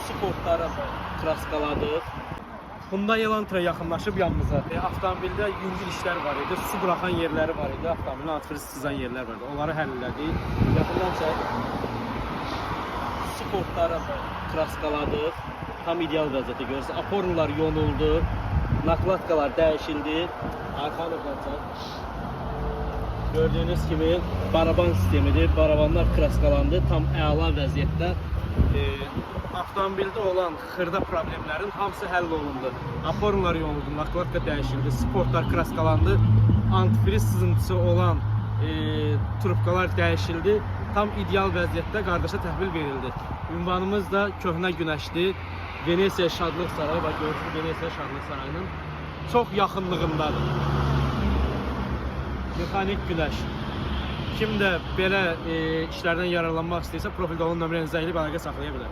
sportlara kraskaladıq. Hyundai Elantra yaxınlaşıb yanımıza. Avtomobildə yüngül işlər var idi, su buraxan yerləri var idi, avtomobilin antifriz sızan yerlər var idi. Onları həll elədik. Yaxından çək. Sportlara kraskaladıq. Tam ideal vəziyyətdə görürsünüz. Aporlar yonuldu, nakladkalar dəyişildi. Arxanıqdan çək. Gördüyünüz kimi baraban sistemidir. Barabanlar kraskalandı. Tam əla vəziyyətdə. Avtomobildə olan xırda problemlərin hamısı həll olundu. Aporlar yonuldu, nakladka dəyişildi, sportlar kraskalandı. Antifriz sızıntısı olan trubkalar dəyişildi. Tam ideal vəziyyətdə qardaşa təhvil verildi. Ünvanımız da Köhnə Günəşdir. Venesiya Şadlıq Sarayı və görüşü Venesiya Şadlıq Sarayının çox yaxınlığındadır. Mexanik Günəş. Kim də belə işlərdən yararlanmaq istəyirsə, profildə olan nömrəni zəng edib əlaqə saxlaya bilər.